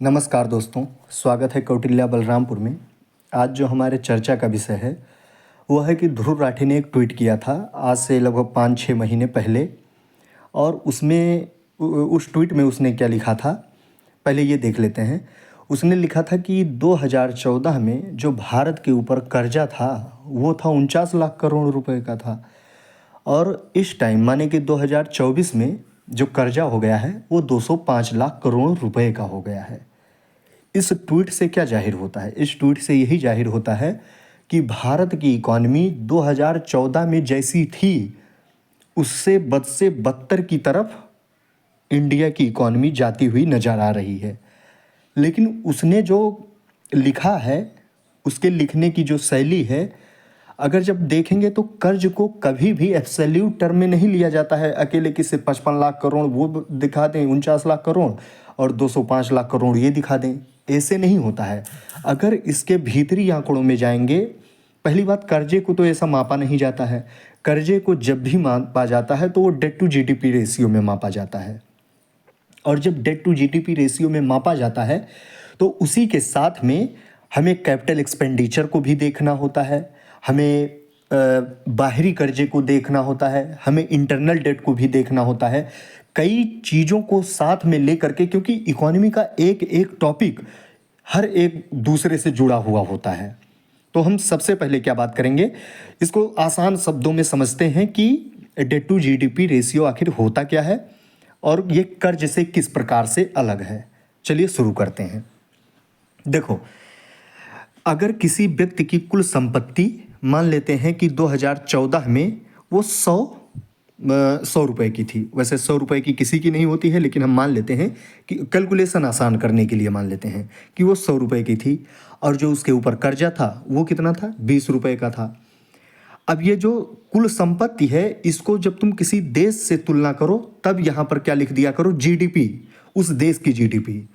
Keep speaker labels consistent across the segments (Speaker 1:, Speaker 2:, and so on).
Speaker 1: नमस्कार दोस्तों, स्वागत है कौटिल्य बलरामपुर में। आज जो हमारे चर्चा का विषय है वो है कि ध्रुव राठी ने एक ट्वीट किया था आज से लगभग 5-6 महीने पहले। और उसमें उस ट्वीट में उसने क्या लिखा था, पहले ये देख लेते हैं। उसने लिखा था कि 2014 में जो भारत के ऊपर कर्जा था वो था 49 लाख करोड़ रुपए का था। और इस टाइम माने कि 2024 में जो कर्जा हो गया है वो 205 लाख करोड़ रुपए का हो गया है। इस ट्वीट से क्या जाहिर होता है? इस ट्वीट से यही जाहिर होता है कि भारत की इकॉनमी 2014 में जैसी थी उससे बद से बदतर की तरफ इंडिया की इकॉनमी जाती हुई नजर आ रही है। लेकिन उसने जो लिखा है, उसके लिखने की जो शैली है, अगर जब देखेंगे तो कर्ज को कभी भी एब्सोल्यूट टर्म में नहीं लिया जाता है। अकेले किसी 55 लाख करोड़ वो दिखा दें, 49 लाख करोड़ और 205 लाख करोड़ ये दिखा दें, ऐसे नहीं होता है। अगर इसके भीतरी आंकड़ों में जाएंगे, पहली बात, कर्जे को तो ऐसा मापा नहीं जाता है। कर्जे को जब भी मापा जाता है तो वो डेट टू जीडीपी रेशियो में मापा जाता है। और जब डेट टू जीडीपी रेशियो में मापा जाता है तो उसी के साथ में हमें कैपिटल एक्सपेंडिचर को भी देखना होता है, हमें बाहरी कर्जे को देखना होता है, हमें इंटरनल डेट को भी देखना होता है। कई चीज़ों को साथ में लेकर के, क्योंकि इकोनॉमी का एक एक टॉपिक हर एक दूसरे से जुड़ा हुआ होता है। तो हम सबसे पहले क्या बात करेंगे, इसको आसान शब्दों में समझते हैं कि डेट टू जीडीपी रेशियो आखिर होता क्या है और ये कर्ज से किस प्रकार से अलग है। चलिए शुरू करते हैं। देखो, अगर किसी व्यक्ति की कुल संपत्ति मान लेते हैं कि 2014 में वो 100 रुपए की थी। वैसे 100 रुपए की किसी की नहीं होती है, लेकिन हम मान लेते हैं कि कैलकुलेशन आसान करने के लिए मान लेते हैं कि वो 100 रुपए की थी। और जो उसके ऊपर कर्जा था वो कितना था, 20 रुपए का था। अब ये जो कुल संपत्ति है, इसको जब तुम किसी देश से तुलना करो तब यहाँ पर क्या लिख दिया करो, जीडीपी, उस देश की जीडीपी।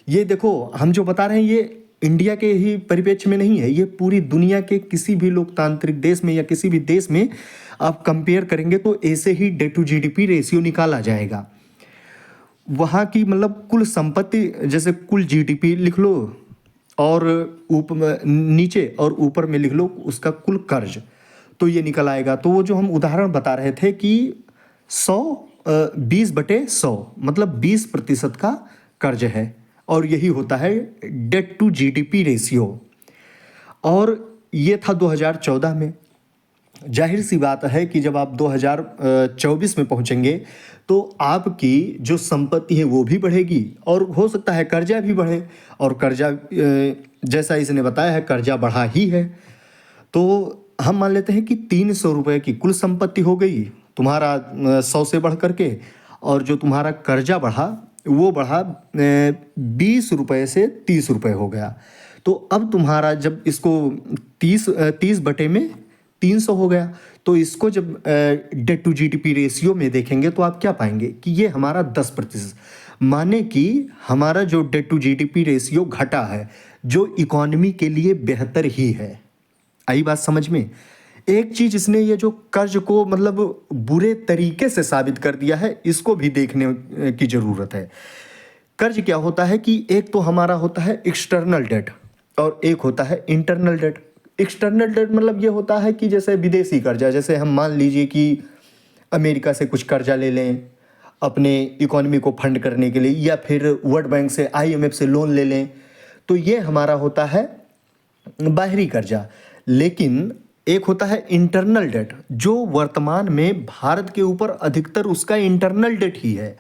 Speaker 1: ये देखो, हम जो बता रहे हैं ये इंडिया के ही परिप्रेक्ष्य में नहीं है, ये पूरी दुनिया के किसी भी लोकतांत्रिक देश में या किसी भी देश में आप कंपेयर करेंगे तो ऐसे ही डेट टू जीडीपी रेशियो निकाला जाएगा। वहाँ की मतलब कुल संपत्ति, जैसे कुल जीडीपी लिख लो और ऊपर नीचे और ऊपर में लिख लो उसका कुल कर्ज, तो ये निकल आएगा। तो वो जो हम उदाहरण बता रहे थे कि 20/100 मतलब 20% का कर्ज है, और यही होता है डेट टू जीडीपी रेशियो। और ये था 2014 में। जाहिर सी बात है कि जब आप 2024 में पहुंचेंगे तो आपकी जो संपत्ति है वो भी बढ़ेगी और हो सकता है कर्जा भी बढ़े। और कर्जा, जैसा इसने बताया है, कर्जा बढ़ा ही है। तो हम मान लेते हैं कि 300 रुपये की कुल संपत्ति हो गई तुम्हारा 100 से बढ़ करके, और जो तुम्हारा कर्जा बढ़ा वो बढ़ा 20 रुपये से 30 रुपये हो गया। तो अब तुम्हारा जब इसको 30/300 हो गया, तो इसको जब डेट टू जीडीपी रेशियो में देखेंगे तो आप क्या पाएंगे कि ये हमारा 10%, माने कि हमारा जो डेट टू जीडीपी रेशियो घटा है, जो इकोनॉमी के लिए बेहतर ही है। आई बात समझ में? एक चीज इसने ये जो कर्ज को मतलब बुरे तरीके से साबित कर दिया है, इसको भी देखने की जरूरत है। कर्ज क्या होता है कि एक तो हमारा होता है एक्सटर्नल डेट और एक होता है इंटरनल डेट। एक्सटर्नल डेट मतलब ये होता है कि जैसे विदेशी कर्जा, जैसे हम मान लीजिए कि अमेरिका से कुछ कर्जा ले लें अपने इकोनॉमी को फंड करने के लिए, या फिर वर्ल्ड बैंक से, आईएमएफ से लोन ले लें, तो ये हमारा होता है बाहरी कर्जा। लेकिन एक होता है इंटरनल डेट, जो वर्तमान में भारत के ऊपर अधिकतर उसका इंटरनल डेट ही है।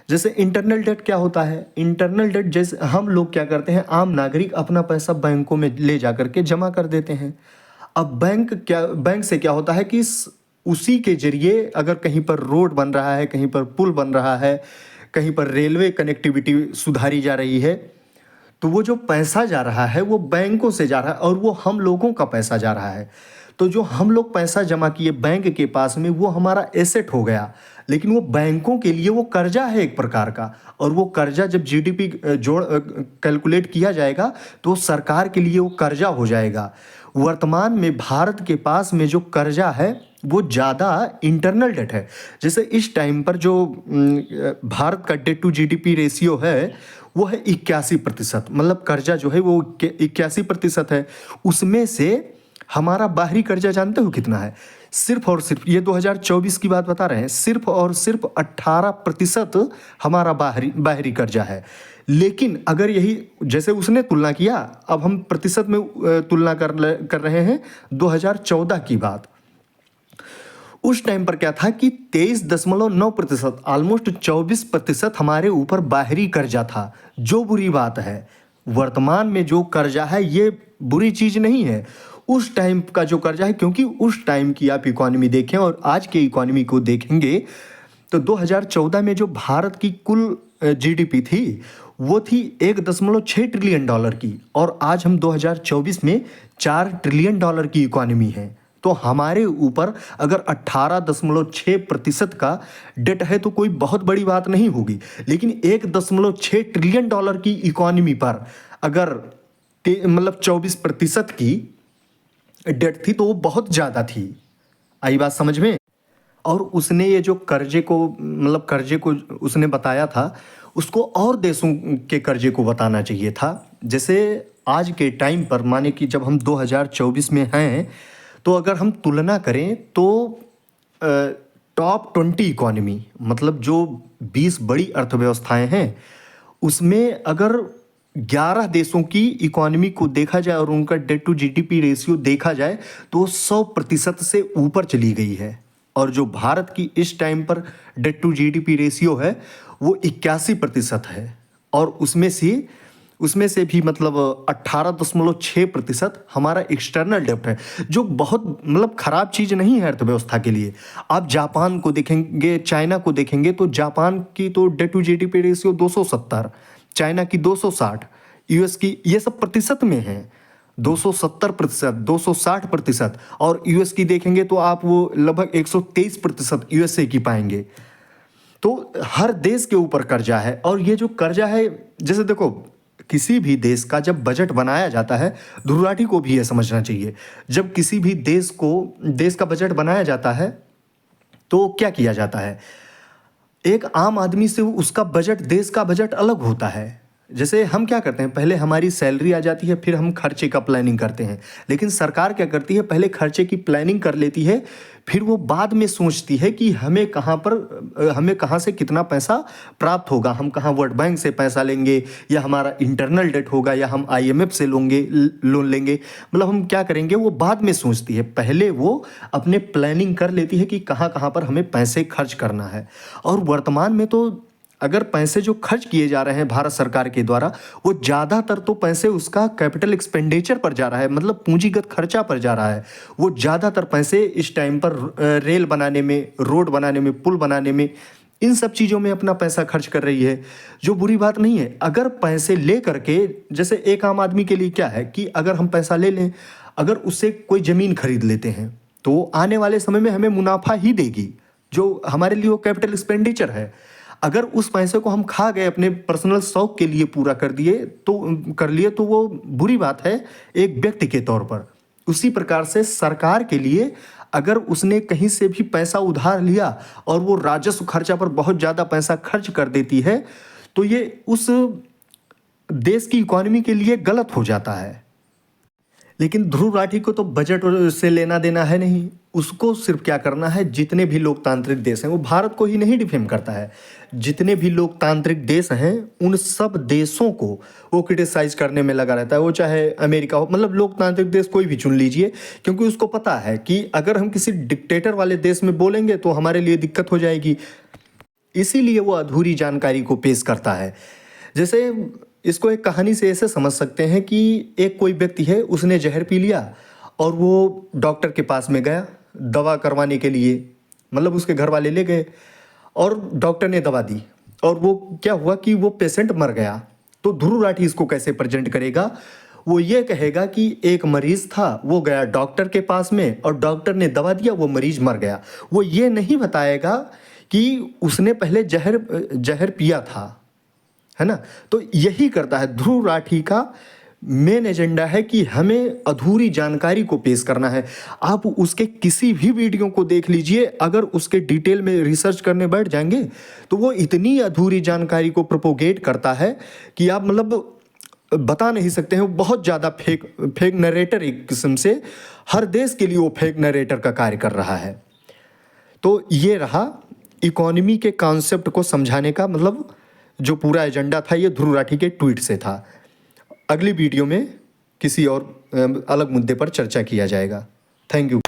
Speaker 1: जैसे इंटरनल डेट क्या होता है, इंटरनल डेट जैसे हम लोग क्या करते हैं, आम नागरिक अपना पैसा बैंकों में ले जा करके जमा कर देते हैं। अब बैंक से क्या होता है कि उसी के जरिए अगर कहीं पर रोड बन रहा है, कहीं पर पुल बन रहा है, कहीं पर रेलवे कनेक्टिविटी सुधारी जा रही है, तो वो जो पैसा जा रहा है वो बैंकों से जा रहा है और वो हम लोगों का पैसा जा रहा है। तो जो हम लोग पैसा जमा किए बैंक के पास में, वो हमारा एसेट हो गया, लेकिन वो बैंकों के लिए वो कर्जा है एक प्रकार का। और वो कर्जा जब जीडीपी जोड़ कैलकुलेट किया जाएगा तो सरकार के लिए वो कर्जा हो जाएगा। वर्तमान में भारत के पास में जो कर्जा है वो ज़्यादा इंटरनल डेट है। जैसे इस टाइम पर जो भारत का डेट टू जीडीपी रेशियो है वो है 81%। मतलब कर्जा जो है वो 81% है। उसमें से हमारा बाहरी कर्जा जानते हो कितना है? सिर्फ और सिर्फ, ये 2024 की बात बता रहे हैं, सिर्फ और सिर्फ 18% हमारा बाहरी बाहरी कर्जा है। लेकिन अगर यही जैसे उसने तुलना किया, अब हम प्रतिशत में तुलना कर रहे हैं 2014 की बात। उस टाइम पर क्या था कि 23.9%, ऑलमोस्ट 24% हमारे ऊपर बाहरी कर्जा था। जो बुरी बात है, वर्तमान में जो कर्जा है ये बुरी चीज नहीं है, उस टाइम का जो कर्जा है, क्योंकि उस टाइम की आप इकोनॉमी देखें और आज के इकोनॉमी को देखेंगे तो 2014 में जो भारत की कुल जीडीपी थी वो थी $1.6 ट्रिलियन की, और आज हम 2024 में $4 ट्रिलियन की इकोनॉमी है। तो हमारे ऊपर अगर 18.6% का डेट है तो कोई बहुत बड़ी बात नहीं होगी, लेकिन $1.6 ट्रिलियन की इकोनॉमी पर अगर मतलब 24% की डेट थी तो वो बहुत ज़्यादा थी। आई बात समझ में? और उसने ये जो कर्जे को मतलब कर्जे को उसने बताया था, उसको और देशों के कर्जे को बताना चाहिए था। जैसे आज के टाइम पर माने कि जब हम 2024 में हैं, तो अगर हम तुलना करें तो टॉप 20 इकोनॉमी, मतलब जो 20 बड़ी अर्थव्यवस्थाएं हैं, उसमें अगर 11 देशों की इकोनॉमी को देखा जाए और उनका डेट टू जीडीपी रेशियो देखा जाए तो 100% से ऊपर चली गई है। और जो भारत की इस टाइम पर डेट टू जीडीपी रेशियो है वो 81% है, और उसमें से भी मतलब 18.6% हमारा एक्सटर्नल डेब्ट है, जो बहुत मतलब खराब चीज़ नहीं है अर्थव्यवस्था के लिए। आप जापान को देखेंगे, चाइना को देखेंगे तो जापान की तो debt to GDP ratio 270, China की 260, यूएस की, ये सब प्रतिशत में है, 270%, 260%, और यूएस की देखेंगे तो आप वो लगभग 123% यूएसए की पाएंगे। तो हर देश के ऊपर कर्जा है, और ये जो कर्जा है, जैसे देखो किसी भी देश का जब बजट बनाया जाता है, ध्रुव राठी को भी ये समझना चाहिए, जब किसी भी देश का बजट बनाया जाता है तो क्या किया जाता है, एक आम आदमी से उसका बजट, देश का बजट अलग होता है। जैसे हम क्या करते हैं, पहले हमारी सैलरी आ जाती है, फिर हम खर्चे का प्लानिंग करते हैं। लेकिन सरकार क्या करती है, पहले खर्चे की प्लानिंग कर लेती है, फिर वो बाद में सोचती है कि हमें कहाँ से कितना पैसा प्राप्त होगा, हम कहाँ वर्ल्ड बैंक से पैसा लेंगे, या हमारा इंटरनल डेट होगा, या हम आईएमएफ से लोन लेंगे। मतलब हम क्या करेंगे वो बाद में सोचती है, पहले वो अपने प्लानिंग कर लेती है कि कहाँ कहाँ पर हमें पैसे खर्च करना है। और वर्तमान में तो अगर पैसे जो खर्च किए जा रहे हैं भारत सरकार के द्वारा, वो ज़्यादातर तो पैसे उसका कैपिटल एक्सपेंडिचर पर जा रहा है, मतलब पूंजीगत खर्चा पर जा रहा है। वो ज़्यादातर पैसे इस टाइम पर रेल बनाने में, रोड बनाने में, पुल बनाने में, इन सब चीज़ों में अपना पैसा खर्च कर रही है, जो बुरी बात नहीं है। अगर पैसे ले करके, जैसे एक आम आदमी के लिए क्या है कि अगर हम पैसा ले लें, अगर उससे कोई ज़मीन खरीद लेते हैं तो आने वाले समय में हमें मुनाफा ही देगी, जो हमारे लिए वो कैपिटल एक्सपेंडिचर है। अगर उस पैसे को हम खा गए, अपने पर्सनल शौक के लिए पूरा कर लिए तो वो बुरी बात है एक व्यक्ति के तौर पर। उसी प्रकार से सरकार के लिए अगर उसने कहीं से भी पैसा उधार लिया और वो राजस्व खर्चा पर बहुत ज़्यादा पैसा खर्च कर देती है, तो ये उस देश की इकोनॉमी के लिए गलत हो जाता है। लेकिन ध्रुव राठी को तो बजट से लेना देना है नहीं, उसको सिर्फ क्या करना है, जितने भी लोकतांत्रिक देश हैं, वो भारत को ही नहीं डिफेम करता है, जितने भी लोकतांत्रिक देश हैं उन सब देशों को वो क्रिटिसाइज करने में लगा रहता है। वो चाहे अमेरिका हो, मतलब लोकतांत्रिक देश कोई भी चुन लीजिए, क्योंकि उसको पता है कि अगर हम किसी डिक्टेटर वाले देश में बोलेंगे तो हमारे लिए दिक्कत हो जाएगी, इसीलिए वो अधूरी जानकारी को पेश करता है। जैसे इसको एक कहानी से ऐसे समझ सकते हैं कि एक कोई व्यक्ति है, उसने जहर पी लिया और वो डॉक्टर के पास में गया दवा करवाने के लिए, मतलब उसके घर वाले ले गए और डॉक्टर ने दवा दी, और वो क्या हुआ कि वो पेशेंट मर गया। तो ध्रुव राठी इसको कैसे प्रेजेंट करेगा, वो ये कहेगा कि एक मरीज था, वो गया डॉक्टर के पास में और डॉक्टर ने दवा दिया, वो मरीज मर गया। वो ये नहीं बताएगा कि उसने पहले जहर पिया था, है ना। तो यही करता है ध्रुव राठी का मेन एजेंडा है कि हमें अधूरी जानकारी को पेश करना है। आप उसके किसी भी वीडियो को देख लीजिए, अगर उसके डिटेल में रिसर्च करने बैठ जाएंगे तो वो इतनी अधूरी जानकारी को प्रोपोगेट करता है कि आप मतलब बता नहीं सकते हैं। वो बहुत ज़्यादा फेक नरेटर, एक किस्म से हर देश के लिए वो फेक नरेटर का कार्य कर रहा है। तो ये रहा इकोनॉमी के कॉन्सेप्ट को समझाने का मतलब जो पूरा एजेंडा था, ये ध्रुव राठी के ट्वीट से था। अगली वीडियो में किसी और अलग मुद्दे पर चर्चा किया जाएगा। Thank you.